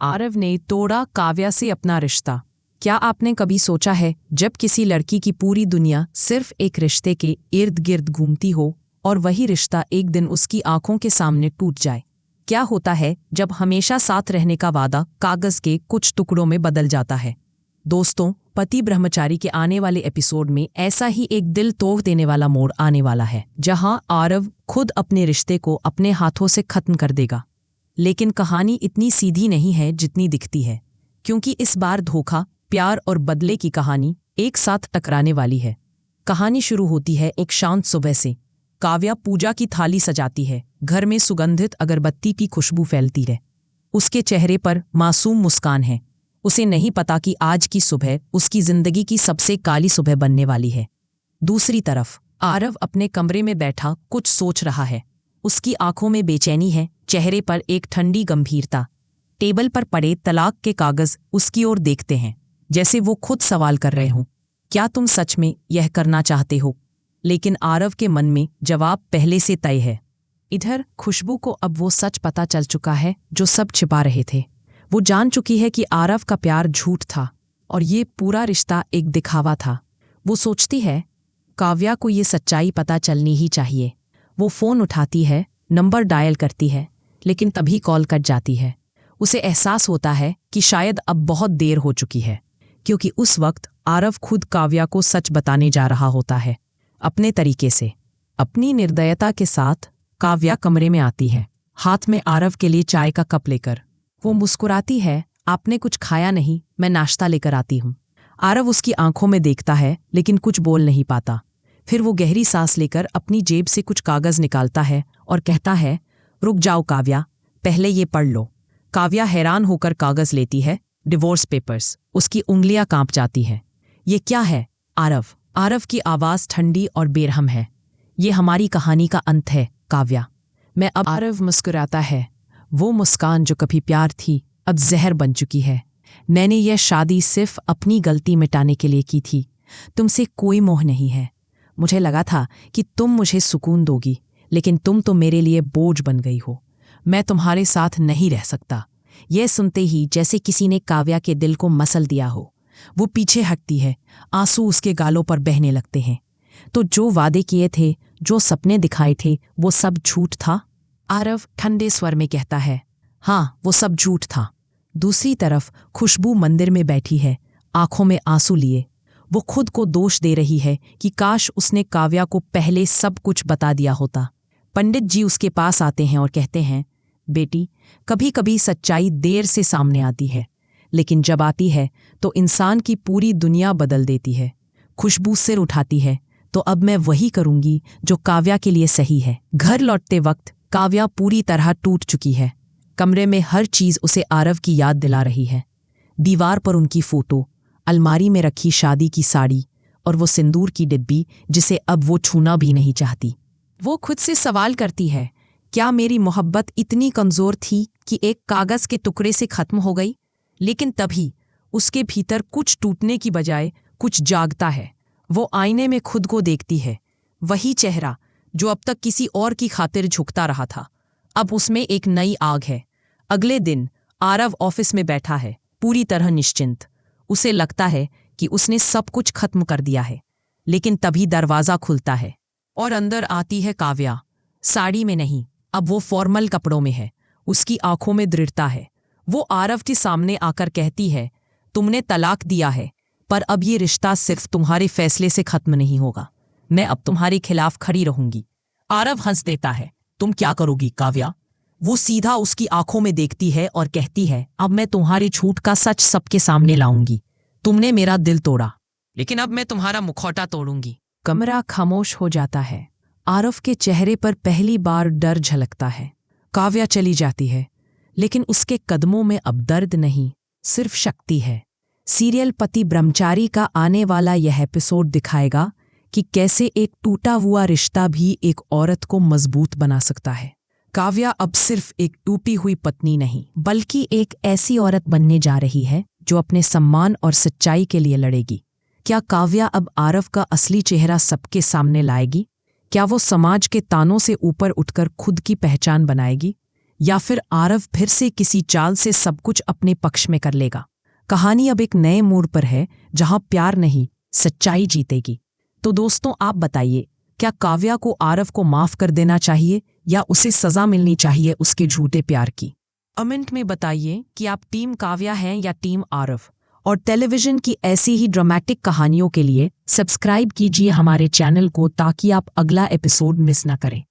आरव ने तोड़ा काव्या से अपना रिश्ता। क्या आपने कभी सोचा है, जब किसी लड़की की पूरी दुनिया सिर्फ एक रिश्ते के इर्द गिर्द घूमती हो और वही रिश्ता एक दिन उसकी आंखों के सामने टूट जाए? क्या होता है जब हमेशा साथ रहने का वादा कागज के कुछ टुकड़ों में बदल जाता है? दोस्तों, पति ब्रह्मचारी के आने वाले एपिसोड में ऐसा ही एक दिल तोड़ देने वाला मोड़ आने वाला है, जहां आरव खुद अपने रिश्ते को अपने हाथों से खत्म कर देगा। लेकिन कहानी इतनी सीधी नहीं है जितनी दिखती है, क्योंकि इस बार धोखा, प्यार और बदले की कहानी एक साथ टकराने वाली है। कहानी शुरू होती है एक शांत सुबह से। काव्या पूजा की थाली सजाती है, घर में सुगंधित अगरबत्ती की खुशबू फैलती है। उसके चेहरे पर मासूम मुस्कान है। उसे नहीं पता कि आज की सुबह उसकी जिंदगी की सबसे काली सुबह बनने वाली है। दूसरी तरफ आरव अपने कमरे में बैठा कुछ सोच रहा है। उसकी आंखों में बेचैनी है, चेहरे पर एक ठंडी गंभीरता। टेबल पर पड़े तलाक के कागज उसकी ओर देखते हैं, जैसे वो खुद सवाल कर रहे हों, क्या तुम सच में यह करना चाहते हो? लेकिन आरव के मन में जवाब पहले से तय है। इधर खुशबू को अब वो सच पता चल चुका है जो सब छिपा रहे थे। वो जान चुकी है कि आरव का प्यार झूठ था और ये पूरा रिश्ता एक दिखावा था। वो सोचती है, काव्या को ये सच्चाई पता चलनी ही चाहिए। वो फ़ोन उठाती है, नंबर डायल करती है, लेकिन तभी कॉल कट जाती है। उसे एहसास होता है कि शायद अब बहुत देर हो चुकी है, क्योंकि उस वक्त आरव खुद काव्या को सच बताने जा रहा होता है, अपने तरीके से। अपनी निर्दयता के साथ काव्या कमरे में आती है, हाथ में आरव के लिए चाय का कप लेकर। वो मुस्कुराती है, आपने कुछ खाया नहीं, मैं नाश्ता लेकर आती हूँ। आरव उसकी आंखों में देखता है, लेकिन कुछ बोल नहीं पाता। फिर वो गहरी सांस लेकर अपनी जेब से कुछ कागज निकालता है और कहता है, रुक जाओ काव्या, पहले ये पढ़ लो। काव्या हैरान होकर कागज लेती है, डिवोर्स पेपर्स। उसकी उंगलियां कांप जाती हैं। ये क्या है आरव? आरव की आवाज़ ठंडी और बेरहम है। ये हमारी कहानी का अंत है काव्या। मैं अब। आरव मुस्कुराता है, वो मुस्कान जो कभी प्यार थी अब जहर बन चुकी है। मैंने यह शादी सिर्फ अपनी गलती मिटाने के लिए की थी। तुमसे कोई मोह नहीं है। मुझे लगा था कि तुम मुझे सुकून दोगी, लेकिन तुम तो मेरे लिए बोझ बन गई हो। मैं तुम्हारे साथ नहीं रह सकता। यह सुनते ही जैसे किसी ने काव्या के दिल को मसल दिया हो। वो पीछे हटती है, आंसू उसके गालों पर बहने लगते हैं। तो जो वादे किए थे, जो सपने दिखाए थे, वो सब झूठ था? आरव ठंडे स्वर में कहता है, हाँ, वो सब झूठ था। दूसरी तरफ खुशबू मंदिर में बैठी है, आंखों में आंसू लिए। वो खुद को दोष दे रही है कि काश उसने काव्या को पहले सब कुछ बता दिया होता। पंडित जी उसके पास आते हैं और कहते हैं, बेटी, कभी कभी सच्चाई देर से सामने आती है, लेकिन जब आती है तो इंसान की पूरी दुनिया बदल देती है। खुशबू सिर उठाती है, तो अब मैं वही करूंगी जो काव्या के लिए सही है। घर लौटते वक्त काव्या पूरी तरह टूट चुकी है। कमरे में हर चीज उसे आरव की याद दिला रही है। दीवार पर उनकी फोटो, अलमारी में रखी शादी की साड़ी और वो सिंदूर की डिब्बी जिसे अब वो छूना भी नहीं चाहती। वो खुद से सवाल करती है, क्या मेरी मोहब्बत इतनी कमजोर थी कि एक कागज के टुकड़े से खत्म हो गई? लेकिन तभी उसके भीतर कुछ टूटने की बजाय कुछ जागता है। वो आईने में खुद को देखती है, वही चेहरा जो अब तक किसी और की खातिर झुकता रहा था। अब उसमें एक नई आग है। अगले दिन आरव ऑफिस में बैठा है, पूरी तरह निश्चिंत। उसे लगता है कि उसने सब कुछ खत्म कर दिया है, लेकिन तभी दरवाजा खुलता है और अंदर आती है काव्या। साड़ी में नहीं, अब वो फॉर्मल कपड़ों में है। उसकी आंखों में दृढ़ता है। वो आरव के सामने आकर कहती है, तुमने तलाक दिया है, पर अब ये रिश्ता सिर्फ तुम्हारे फैसले से खत्म नहीं होगा। मैं अब तुम्हारे खिलाफ खड़ी रहूंगी। आरव हंस देता है, तुम क्या करोगी काव्या? वो सीधा उसकी आंखों में देखती है और कहती है, अब मैं तुम्हारे झूठ का सच सबके सामने लाऊंगी। तुमने मेरा दिल तोड़ा, लेकिन अब मैं तुम्हारा मुखौटा तोड़ूंगी। कमरा खामोश हो जाता है। आरव के चेहरे पर पहली बार डर झलकता है। काव्या चली जाती है, लेकिन उसके कदमों में अब दर्द नहीं, सिर्फ शक्ति है। सीरियल पति ब्रह्मचारी का आने वाला यह एपिसोड दिखाएगा कि कैसे एक टूटा हुआ रिश्ता भी एक औरत को मजबूत बना सकता है। काव्या अब सिर्फ एक टूटी हुई पत्नी नहीं, बल्कि एक ऐसी औरत बनने जा रही है जो अपने सम्मान और सच्चाई के लिए लड़ेगी। क्या काव्या अब आरव का असली चेहरा सबके सामने लाएगी? क्या वो समाज के तानों से ऊपर उठकर खुद की पहचान बनाएगी? या फिर आरव फिर से किसी चाल से सब कुछ अपने पक्ष में कर लेगा। कहानी अब एक नए मोड़ पर है जहां प्यार नहीं, सच्चाई जीतेगी। तो दोस्तों, आप बताइए, क्या काव्या को आरव को माफ कर देना चाहिए या उसे सजा मिलनी चाहिए उसके झूठे प्यार की? कमेंट में बताइए कि आप टीम काव्या हैं या टीम आरव। और टेलीविजन की ऐसी ही ड्रामेटिक कहानियों के लिए सब्सक्राइब कीजिए हमारे चैनल को ताकि आप अगला एपिसोड मिस ना करें।